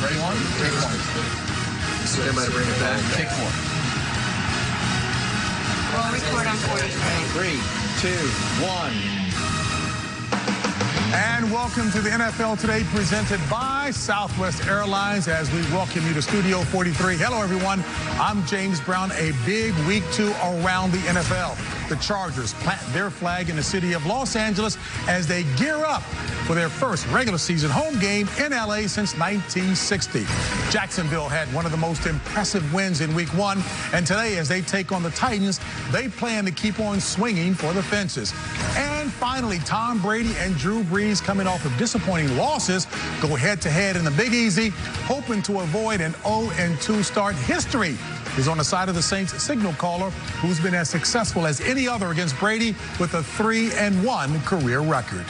Ready one? Take one. So everybody bring it back. Take four. We'll record on 43. 3, 2, 1. And welcome to the NFL Today presented by Southwest Airlines as we welcome you to Studio 43. Hello, everyone. I'm James Brown. A big week 2 around the NFL. The Chargers plant their flag in the city of Los Angeles as they gear up for their first regular season home game in L.A. since 1960. Jacksonville had one of the most impressive wins in week 1. And today, as they take on the Titans, they plan to keep on swinging for the fences. And finally, Tom Brady and Drew Brees, coming off of disappointing losses, go head-to-head in the Big Easy, hoping to avoid an 0-2 start. History is on the side of the Saints signal caller, who's been as successful as any other against Brady with a 3-1 career record.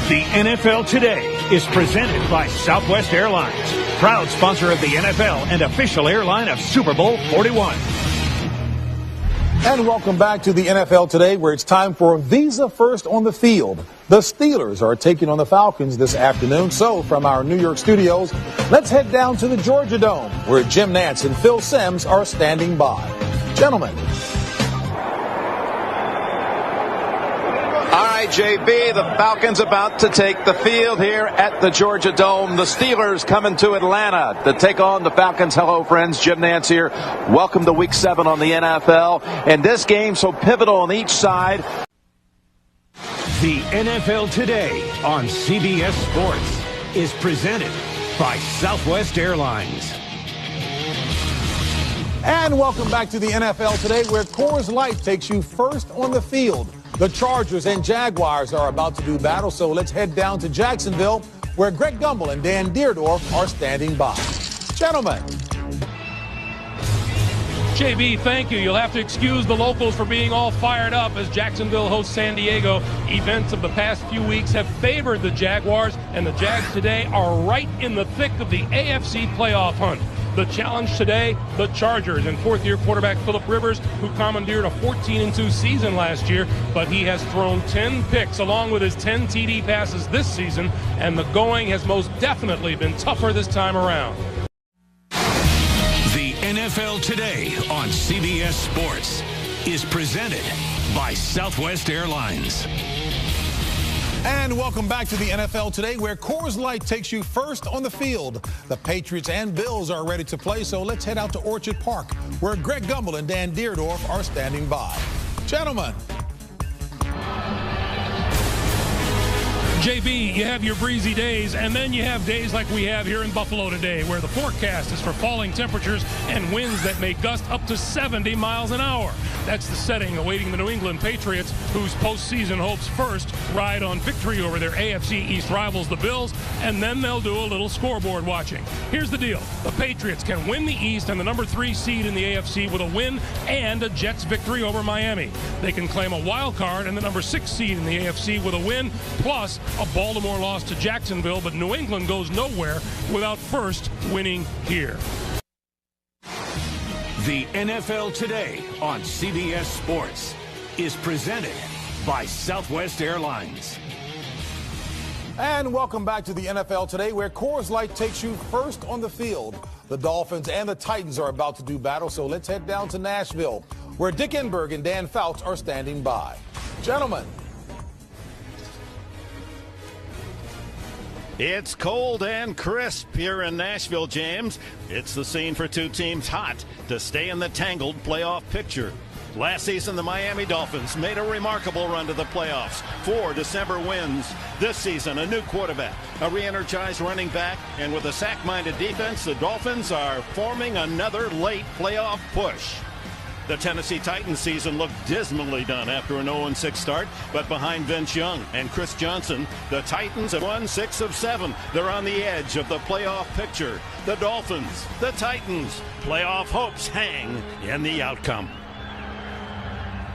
The NFL Today is presented by Southwest Airlines, proud sponsor of the NFL and official airline of Super Bowl 41. And welcome back to the NFL Today, where it's time for Visa First on the field. The Steelers are taking on the Falcons this afternoon. So from our New York studios, let's head down to the Georgia Dome, where Jim Nantz and Phil Simms are standing by. Gentlemen. All right, JB, the Falcons about to take the field here at the Georgia Dome. The Steelers coming to Atlanta to take on the Falcons. Hello, friends. Jim Nantz here. Welcome to Week 7 on the NFL. And this game so pivotal on each side. The NFL Today on CBS Sports is presented by Southwest Airlines. And welcome back to the NFL Today, where Coors Light takes you first on the field. The Chargers and Jaguars are about to do battle, so let's head down to Jacksonville, where Greg Gumbel and Dan Deerdorf are standing by. Gentlemen. JB, thank you. You'll have to excuse the locals for being all fired up as Jacksonville hosts San Diego. Events of the past few weeks have favored the Jaguars, and the Jags today are right in the thick of the AFC playoff hunt. The challenge today, the Chargers and fourth-year quarterback Phillip Rivers, who commandeered a 14-2 season last year, but he has thrown 10 picks along with his 10 TD passes this season, and the going has most definitely been tougher this time around. The NFL Today on CBS Sports is presented by Southwest Airlines. And welcome back to the NFL Today, where Coors Light takes you first on the field. The Patriots and Bills are ready to play, so let's head out to Orchard Park, where Greg Gumbel and Dan Deerdorf are standing by. Gentlemen. JB, you have your breezy days, and then you have days like we have here in Buffalo today, where the forecast is for falling temperatures and winds that may gust up to 70 miles an hour. That's the setting awaiting the New England Patriots, whose postseason hopes first ride on victory over their AFC East rivals, the Bills, and then they'll do a little scoreboard watching. Here's the deal. The Patriots can win the East and the number 3 seed in the AFC with a win and a Jets victory over Miami. They can claim a wild card and the number 6 seed in the AFC with a win, plus a Baltimore loss to Jacksonville, but New England goes nowhere without first winning here. The NFL Today on CBS Sports is presented by Southwest Airlines. And welcome back to the NFL Today, where Coors Light takes you first on the field. The Dolphins and the Titans are about to do battle, so let's head down to Nashville, where Dick Enberg and Dan Fouts are standing by. Gentlemen. It's cold and crisp here in Nashville, James. It's the scene for two teams hot to stay in the tangled playoff picture. Last season, the Miami Dolphins made a remarkable run to the playoffs. 4 December wins. This season, a new quarterback, a re-energized running back, and with a sack-minded defense, the Dolphins are forming another late playoff push. The Tennessee Titans season looked dismally done after an 0-6 start, but behind Vince Young and Chris Johnson, the Titans have won 6 of 7. They're on the edge of the playoff picture. The Dolphins, the Titans, playoff hopes hang in the outcome.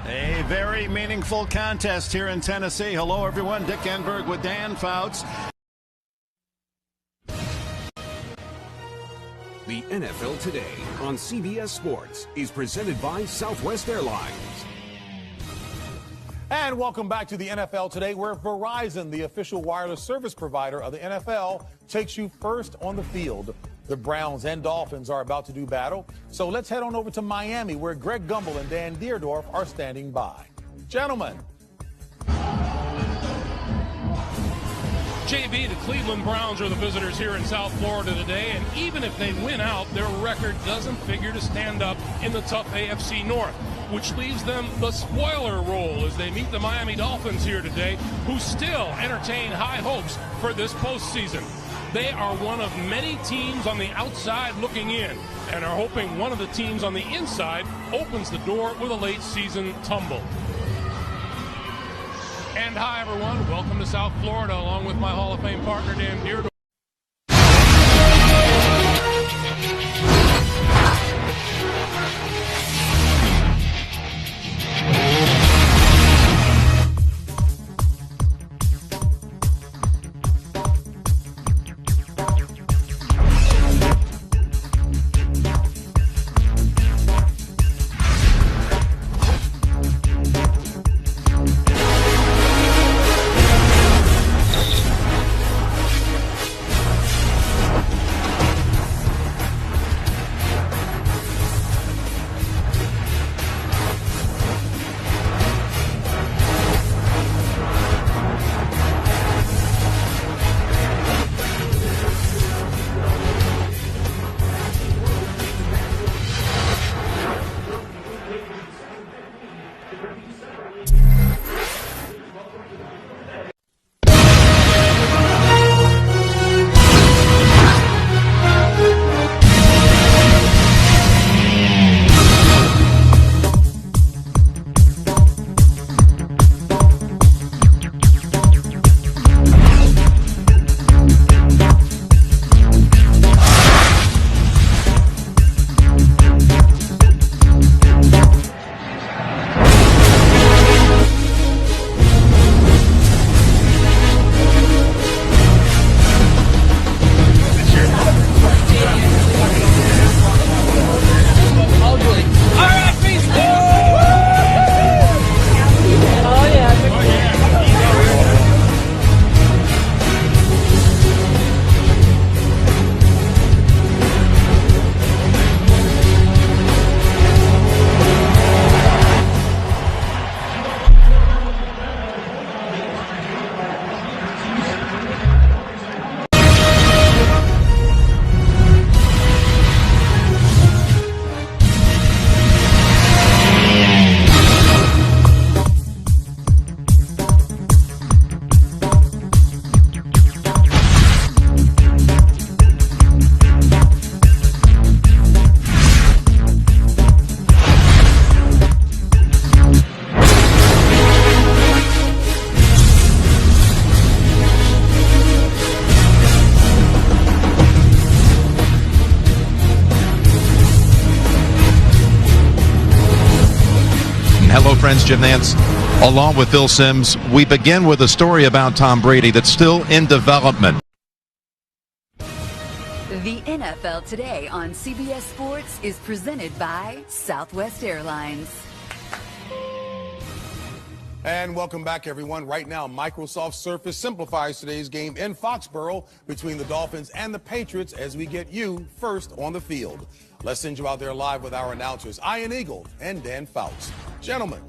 A very meaningful contest here in Tennessee. Hello, everyone. Dick Enberg with Dan Fouts. The NFL Today on CBS Sports is presented by Southwest Airlines. And welcome back to the NFL Today, where Verizon, the official wireless service provider of the NFL, takes you first on the field. The Browns and Dolphins are about to do battle. So let's head on over to Miami, where Greg Gumbel and Dan Deerdorf are standing by. Gentlemen. JB, the Cleveland Browns are the visitors here in South Florida today, and even if they win out, their record doesn't figure to stand up in the tough AFC North, which leaves them the spoiler role as they meet the Miami Dolphins here today, who still entertain high hopes for this postseason. They are one of many teams on the outside looking in and are hoping one of the teams on the inside opens the door with a late season tumble. And hi, everyone. Welcome to South Florida, along with my Hall of Fame partner, Dan Deerdorf. Hello, friends. Jim Nantz, along with Phil Simms. We begin with a story about Tom Brady that's still in development. The NFL Today on CBS Sports is presented by Southwest Airlines. And welcome back, everyone. Right now, Microsoft Surface simplifies today's game in Foxborough between the Dolphins and the Patriots as we get you first on the field. Let's send you out there live with our announcers, Ian Eagle and Dan Fouts. Gentlemen.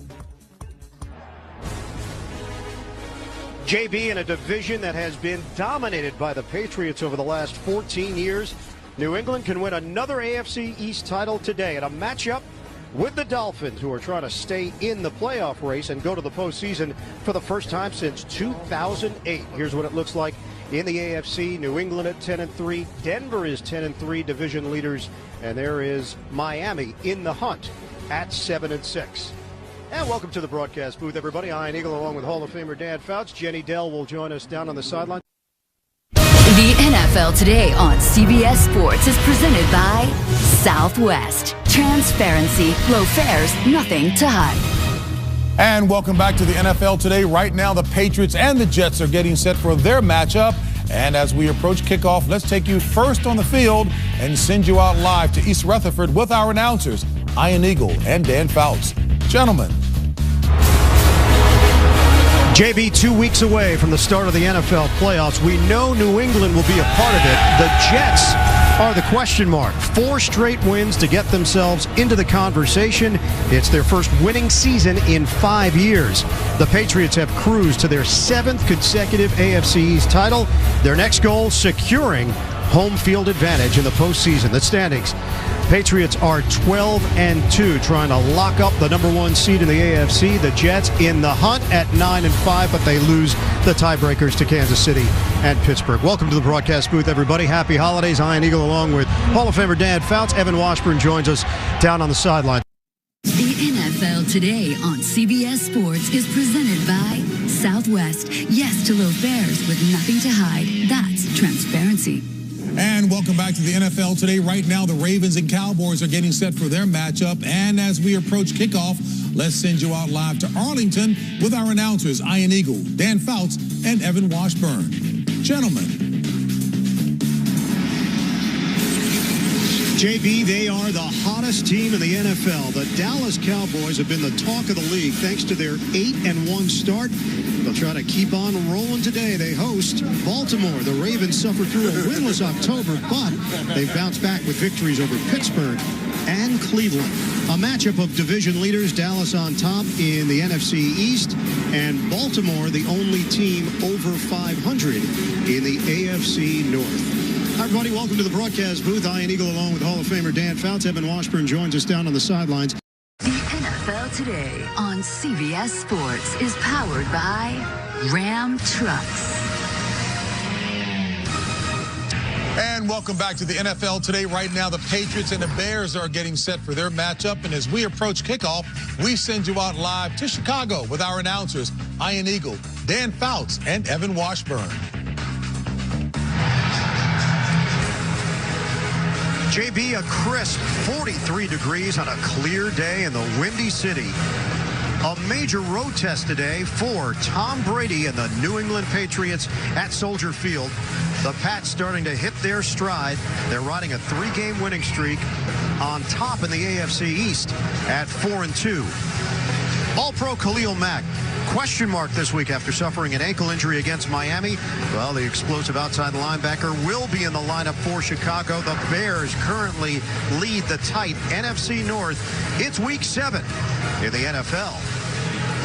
JB, in a division that has been dominated by the Patriots over the last 14 years, New England can win another AFC East title today at a matchup with the Dolphins, who are trying to stay in the playoff race and go to the postseason for the first time since 2008. Here's what it looks like in the AFC. New England at 10-3. Denver is 10-3, division leaders. And there is Miami in the hunt at 7-6. And welcome to the broadcast booth, everybody. Ian Eagle along with Hall of Famer Dan Fouts. Jenny Dell will join us down on the sideline. The NFL Today on CBS Sports is presented by Southwest. Transparency, low fares, nothing to hide. And welcome back to the NFL Today. Right now, the Patriots and the Jets are getting set for their matchup. And as we approach kickoff, let's take you first on the field and send you out live to East Rutherford with our announcers, Ian Eagle and Dan Fouts. Gentlemen. JB, 2 weeks away from the start of the NFL playoffs. We know New England will be a part of it. The Jets are the question mark. 4 straight wins to get themselves into the conversation. It's their first winning season in 5 years. The Patriots have cruised to their 7th consecutive AFC East title. Their next goal, securing home field advantage in the postseason. The standings. Patriots are 12-2, trying to lock up the #1 seed in the AFC. The Jets in the hunt at 9-5, but they lose the tiebreakers to Kansas City and Pittsburgh. Welcome to the broadcast booth, everybody. Happy holidays. Ian Eagle along with Hall of Famer Dan Fouts. Evan Washburn joins us down on the sideline. The NFL Today on CBS Sports is presented by Southwest. Yes to low fares with nothing to hide. That's transparency. And welcome back to the NFL Today. Right now, the Ravens and Cowboys are getting set for their matchup. And as we approach kickoff, let's send you out live to Arlington with our announcers, Ian Eagle, Dan Fouts, and Evan Washburn. Gentlemen. JB, they are the hottest team in the NFL. The Dallas Cowboys have been the talk of the league thanks to their 8-1 start. They'll try to keep on rolling today. They host Baltimore. The Ravens suffered through a winless October, but they've bounced back with victories over Pittsburgh and Cleveland. A matchup of division leaders, Dallas on top in the NFC East, and Baltimore the only team over 500 in the AFC North. Hi, everybody. Welcome to the broadcast booth. Ian Eagle along with Hall of Famer Dan Fouts. Evan Washburn joins us down on the sidelines. The NFL Today on CBS Sports is powered by Ram Trucks. And welcome back to the NFL Today. Right now, the Patriots and the Bears are getting set for their matchup. And as we approach kickoff, we send you out live to Chicago with our announcers, Ian Eagle, Dan Fouts, and Evan Washburn. JB, a crisp 43 degrees on a clear day in the Windy City. A major road test today for Tom Brady and the New England Patriots at Soldier Field. The Pats starting to hit their stride. They're riding a 3-game winning streak on top in the AFC East at 4-2. All-Pro Khalil Mack. Question mark this week after suffering an ankle injury against Miami. Well, the explosive outside linebacker will be in the lineup for Chicago. The Bears currently lead the tight NFC North. It's Week 7 in the NFL.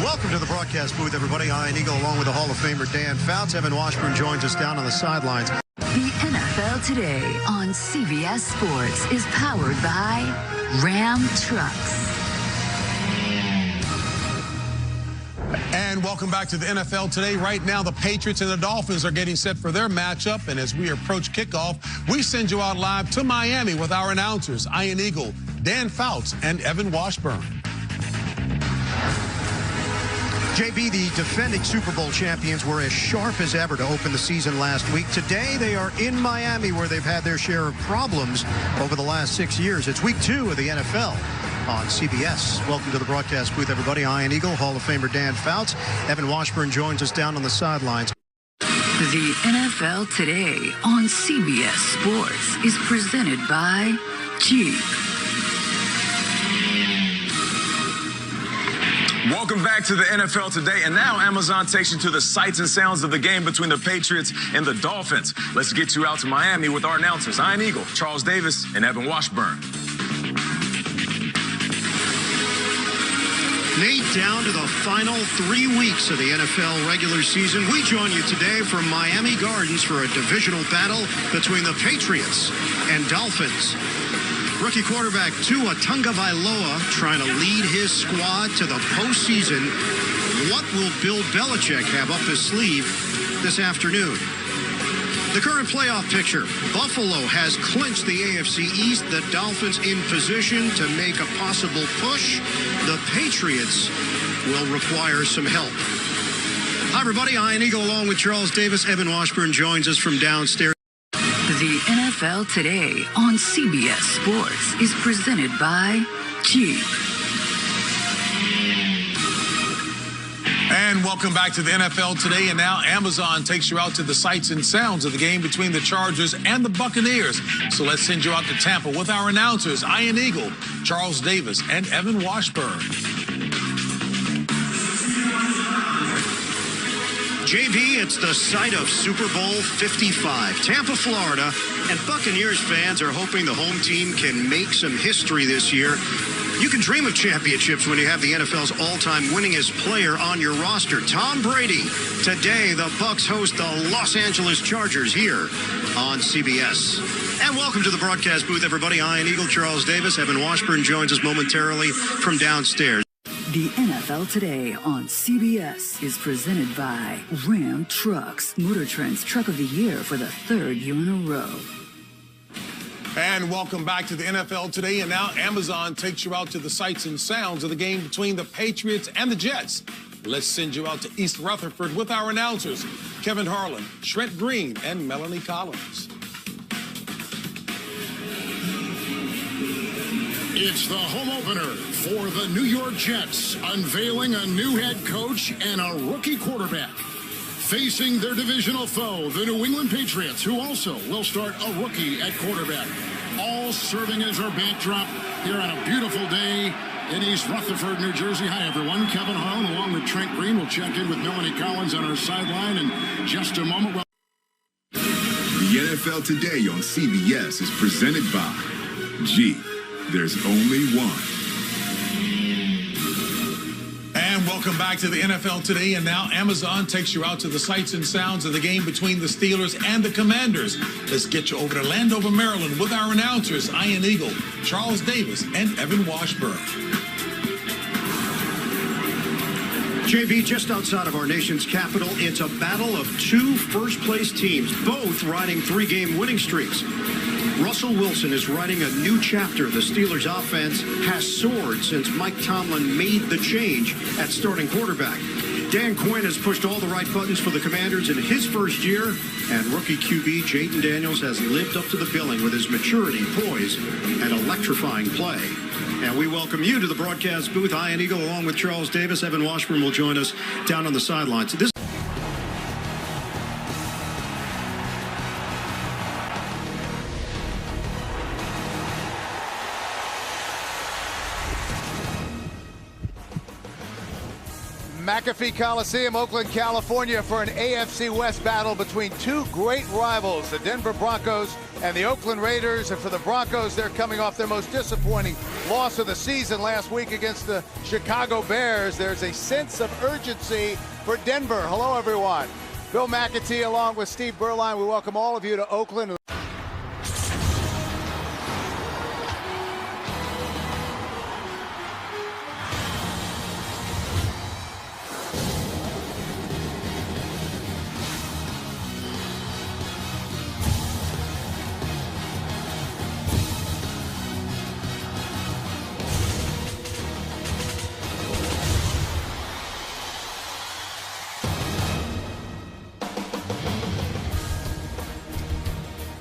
Welcome to the broadcast booth, everybody. Ian Eagle along with the Hall of Famer Dan Fouts. Evan Washburn joins us down on the sidelines. The NFL Today on CBS Sports is powered by Ram Trucks. And welcome back to the NFL Today. Right now, the Patriots and the Dolphins are getting set for their matchup. And as we approach kickoff, we send you out live to Miami with our announcers, Ian Eagle, Dan Fouts, and Evan Washburn. JB, the defending Super Bowl champions were as sharp as ever to open the season last week. Today, they are in Miami, where they've had their share of problems over the last 6 years. It's Week 2 of the NFL on CBS. Welcome to the broadcast booth, everybody. Ian Eagle, Hall of Famer Dan Fouts. Evan Washburn joins us down on the sidelines. The NFL Today on CBS Sports is presented by Jeep. Welcome back to the NFL Today, and now Amazon takes you to the sights and sounds of the game between the Patriots and the Dolphins. Let's get you out to Miami with our announcers, Ian Eagle, Charles Davis, and Evan Washburn. Nate, down to the final 3 weeks of the NFL regular season. We join you today from Miami Gardens for a divisional battle between the Patriots and Dolphins. Rookie quarterback Tua Tagovailoa trying to lead his squad to the postseason. What will Bill Belichick have up his sleeve this afternoon? The current playoff picture. Buffalo has clinched the AFC East. The Dolphins in position to make a possible push. The Patriots will require some help. Hi, everybody. Ian Eagle along with Charles Davis. Evan Washburn joins us from downstairs. The NFL Today on CBS Sports is presented by Jeep. And welcome back to the NFL Today. And now Amazon takes you out to the sights and sounds of the game between the Chargers and the Buccaneers. So let's send you out to Tampa with our announcers, Ian Eagle, Charles Davis, and Evan Washburn. JB, it's the site of Super Bowl 55, Tampa, Florida, and Buccaneers fans are hoping the home team can make some history this year. You can dream of championships when you have the NFL's all-time winningest player on your roster, Tom Brady. Today, the Bucs host the Los Angeles Chargers here on CBS. And welcome to the broadcast booth, everybody. Ian Eagle, Charles Davis, Evan Washburn joins us momentarily from downstairs. The NFL Today on CBS is presented by Ram Trucks, Motor Trend's Truck of the Year for the third year in a row. And welcome back to the NFL Today. And now Amazon takes you out to the sights and sounds of the game between the Patriots and the Jets. Let's send you out to East Rutherford with our announcers, Kevin Harlan, Trent Green, and Melanie Collins. It's the home opener for the New York Jets, unveiling a new head coach and a rookie quarterback. Facing their divisional foe, the New England Patriots, who also will start a rookie at quarterback. All serving as our backdrop here on a beautiful day in East Rutherford, New Jersey. Hi, everyone. Kevin Harlan along with Trent Green will check in with Melanie Collins on our sideline in just a moment. The NFL Today on CBS is presented by Jeep. There's only one. And welcome back to the NFL Today. And now Amazon takes you out to the sights and sounds of the game between the Steelers and the Commanders. Let's get you over to Landover, Maryland with our announcers, Ian Eagle, Charles Davis, and Evan Washburn. JB, just outside of our nation's capital, it's a battle of two first-place teams, both riding three-game winning streaks. Russell Wilson is writing a new chapter. The Steelers' offense has soared since Mike Tomlin made the change at starting quarterback. Dan Quinn has pushed all the right buttons for the Commanders in his first year, and rookie QB Jayden Daniels has lived up to the billing with his maturity, poise, and electrifying play. And we welcome you to the broadcast booth. Ian Eagle along with Charles Davis. Evan Washburn will join us down on the sidelines. McAfee Coliseum, Oakland, California, for an AFC West battle between two great rivals, the Denver Broncos and the Oakland Raiders. And for the Broncos, they're coming off their most disappointing loss of the season last week against the Chicago Bears. There's a sense of urgency for Denver. Hello, everyone. Bill McAtee along with Steve Berline. We welcome all of you to Oakland.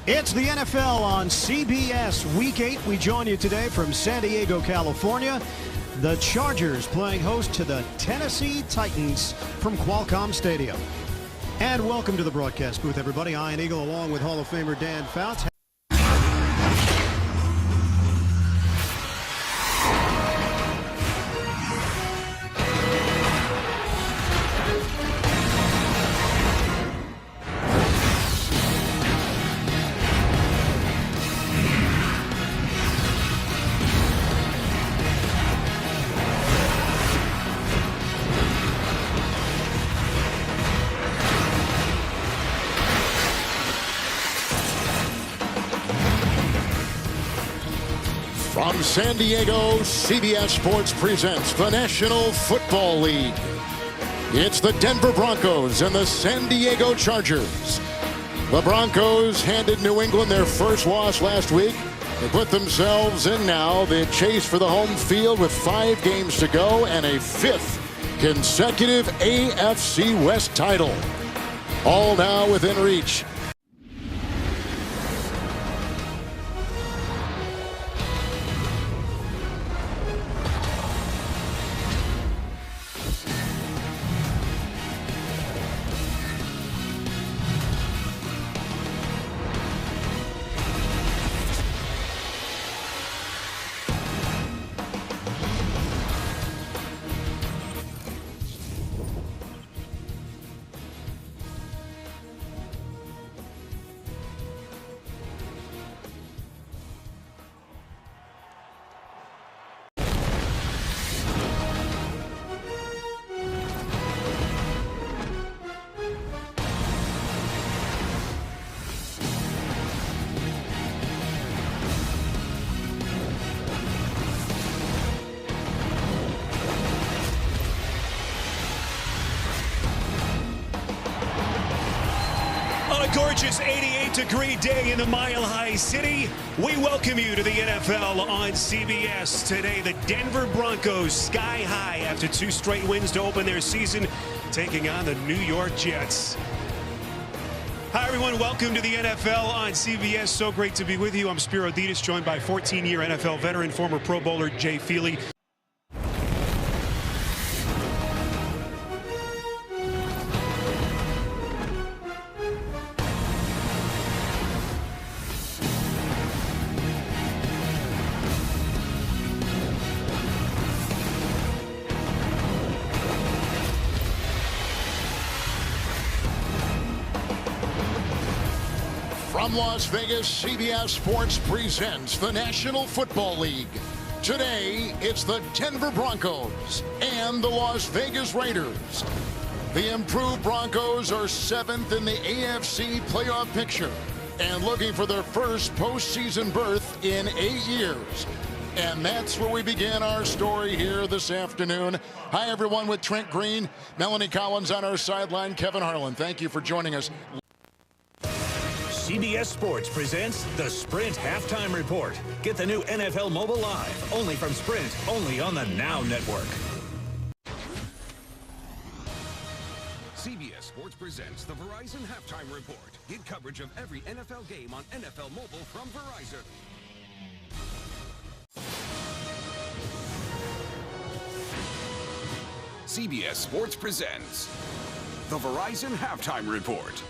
It's the NFL on CBS Week 8. We join you today from San Diego, California. The Chargers playing host to the Tennessee Titans from Qualcomm Stadium. And welcome to the broadcast booth, everybody. Ian Eagle along with Hall of Famer Dan Fouts. From San Diego, CBS Sports presents the National Football League. It's the Denver Broncos and the San Diego Chargers. The Broncos handed New England their first loss last week. They put themselves in now the chase for the home field with 5 games to go and a 5th consecutive AFC West title. All now within reach. Gorgeous 88-degree day in the Mile High City. We welcome you to the NFL on CBS. Today, the Denver Broncos sky high after 2 straight wins to open their season, taking on the New York Jets. Hi, everyone. Welcome to the NFL on CBS. So great to be with you. I'm Spero Dedes, joined by 14-year NFL veteran, former Pro Bowler Jay Feely. From Las Vegas, CBS Sports presents the National Football League. Today, it's the Denver Broncos and the Las Vegas Raiders. The improved Broncos are 7th in the AFC playoff picture and looking for their first postseason berth in 8 years. And that's where we begin our story here this afternoon. Hi, everyone, with Trent Green, Melanie Collins on our sideline, Kevin Harlan. Thank you for joining us. CBS Sports presents the Sprint Halftime Report. Get the new NFL Mobile Live, only from Sprint, only on the Now Network. CBS Sports presents the Verizon Halftime Report. Get coverage of every NFL game on NFL Mobile from Verizon. CBS Sports presents the Verizon Halftime Report.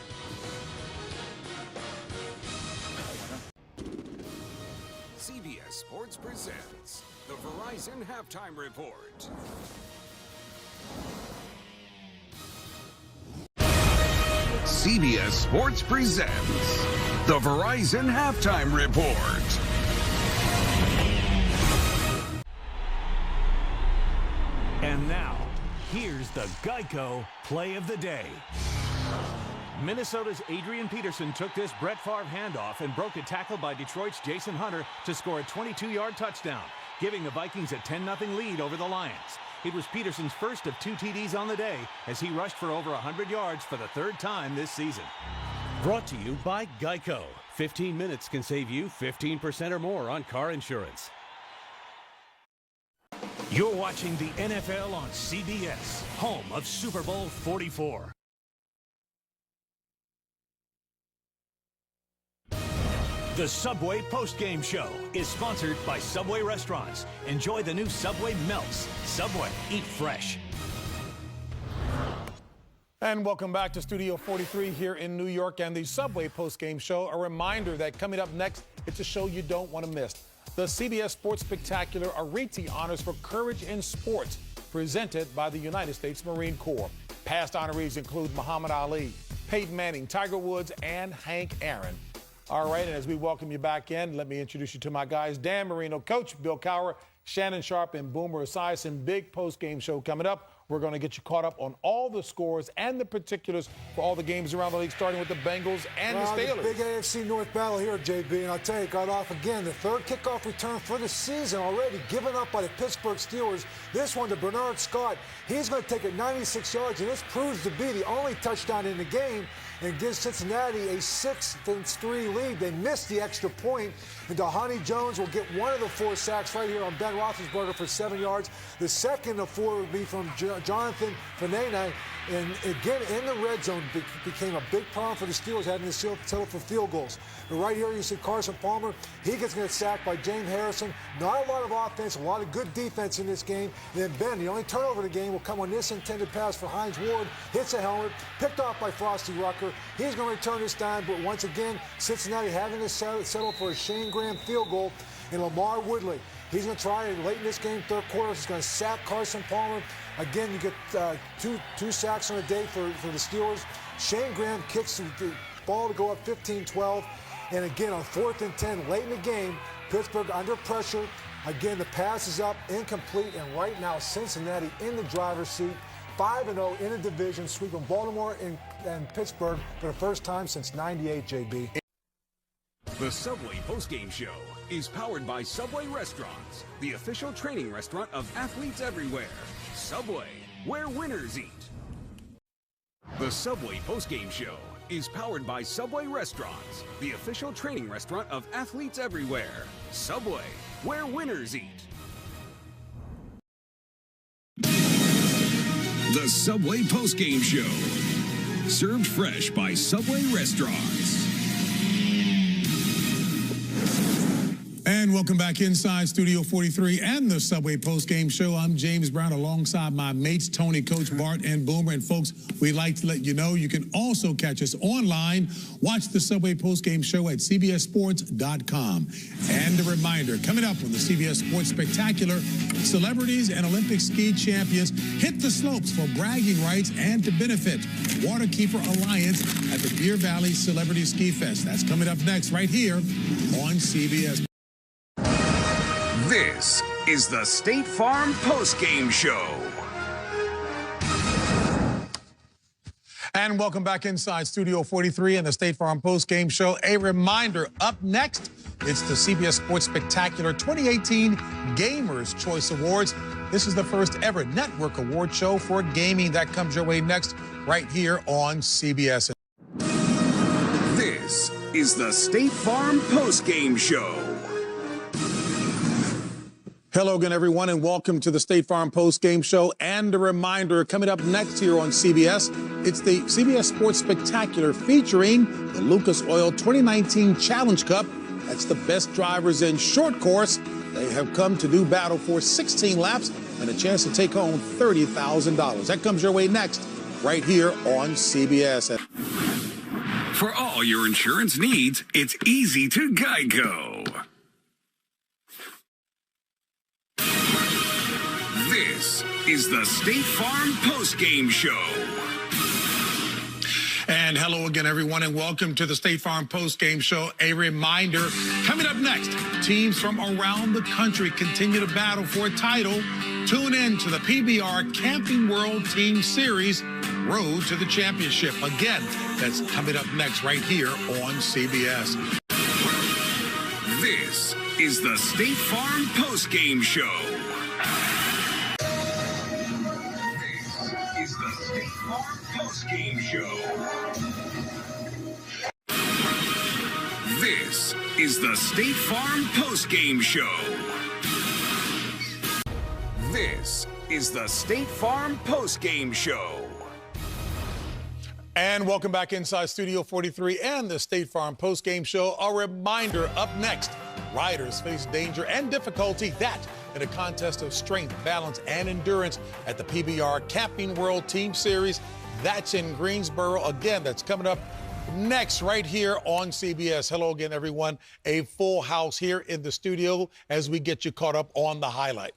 CBS Sports presents the Verizon Halftime Report. CBS Sports presents the Verizon Halftime Report. And now, here's the Geico Play of the Day. Minnesota's Adrian Peterson took this Brett Favre handoff and broke a tackle by Detroit's Jason Hunter to score a 22-yard touchdown, giving the Vikings a 10-0 lead over the Lions. It was Peterson's first of 2 TDs on the day as he rushed for over 100 yards for the 3rd time this season. Brought to you by Geico. 15 minutes can save you 15% or more on car insurance. You're watching the NFL on CBS, home of Super Bowl 44. The Subway Postgame Show is sponsored by Subway Restaurants. Enjoy the new Subway Melts. Subway, eat fresh. And welcome back to Studio 43 here in New York and the Subway Postgame Show. A reminder that coming up next, it's a show you don't want to miss. The CBS Sports Spectacular Ariti Honors for Courage in Sports, presented by the United States Marine Corps. Past honorees include Muhammad Ali, Peyton Manning, Tiger Woods, and Hank Aaron. All right, and as we welcome you back in, let me introduce you to my guys, Dan Marino, Coach Bill Cowher, Shannon Sharp, and Boomer Esiason. Big post-game show coming up. We're going to get you caught up on all the scores and the particulars for all the games around the league, starting with the Bengals and the Steelers. Big AFC North battle here, JB, and I'll tell you, got off again. The third kickoff return for the season already given up by the Pittsburgh Steelers. This one to Bernard Scott. He's going to take it 96 yards, and this proves to be the only touchdown in the game and gives Cincinnati a 6-3 lead. They missed the extra point, and Dhani Jones will get one of the 4 sacks right here on Ben Roethlisberger for 7 yards. The second of 4 would be from Jonathan Fanene, and again in the red zone became a big problem for the Steelers, having to settle for field goals. But right here you see Carson Palmer. He gets sacked by James Harrison. Not a lot of offense, a lot of good defense in this game. And then Ben, the only turnover of the game will come on this intended pass for Hines Ward. Hits a helmet, picked off by Frosty Rucker. He's going to return this time, but once again, Cincinnati having to settle for a Shane Graham field goal. And Lamar Woodley, he's going to try it late in this game, third quarter. He's going to sack Carson Palmer. Again, you get two sacks on a day for the Steelers. Shane Graham kicks the ball to go up 15-12. And again, on 4th and 10, late in the game, Pittsburgh under pressure. Again, the pass is up, incomplete, and right now Cincinnati in the driver's seat, 5-0 in the division, sweeping Baltimore and Pittsburgh for the first time since '98, JB. The Subway Postgame Show is powered by Subway Restaurants, the official training restaurant of athletes everywhere. Subway, where winners eat. The Subway Postgame Show is powered by Subway Restaurants, the official training restaurant of athletes everywhere. Subway, where winners eat. The Subway Postgame Show, served fresh by Subway Restaurants. And welcome back inside Studio 43 and the Subway Postgame Show. I'm James Brown alongside my mates, Tony, Coach Bart, and Boomer. And folks, we'd like to let you know you can also catch us online. Watch the Subway Postgame Show at CBSSports.com. And a reminder, coming up on the CBS Sports Spectacular, celebrities and Olympic ski champions hit the slopes for bragging rights and to benefit Waterkeeper Alliance at the Deer Valley Celebrity Ski Fest. That's coming up next right here on CBS. This is the State Farm Postgame Show. And welcome back inside Studio 43 and the State Farm Postgame Show. A reminder, up next, it's the CBS Sports Spectacular 2018 Gamers' Choice Awards. This is the first ever network award show for gaming. That comes your way next, right here on CBS. This is the State Farm Postgame Show. Hello again, everyone, and welcome to the State Farm Post-Game Show. And a reminder, coming up next here on CBS, it's the CBS Sports Spectacular featuring the Lucas Oil 2019 Challenge Cup. That's the best drivers in short course. They have come to do battle for 16 laps and a chance to take home $30,000. That comes your way next, right here on CBS. For all your insurance needs, it's easy to Geico. This is the State Farm Postgame Show. And hello again, everyone, and welcome to the State Farm Postgame Show. A reminder, coming up next, teams from around the country continue to battle for a title. Tune in to the PBR Camping World Team Series, Road to the Championship. Again, that's coming up next right here on CBS. This is the State Farm Postgame Show. Postgame Show. This is the State Farm Postgame Show. This is the State Farm Postgame Show. And welcome back inside Studio 43 and the State Farm Postgame Show. A reminder, up next, riders face danger and difficulty, that in a contest of strength, balance, and endurance at the PBR Camping World Team Series. That's in Greensboro. Again, that's coming up next right here on CBS. Hello again, everyone. A full house here in the studio as we get you caught up on the highlights.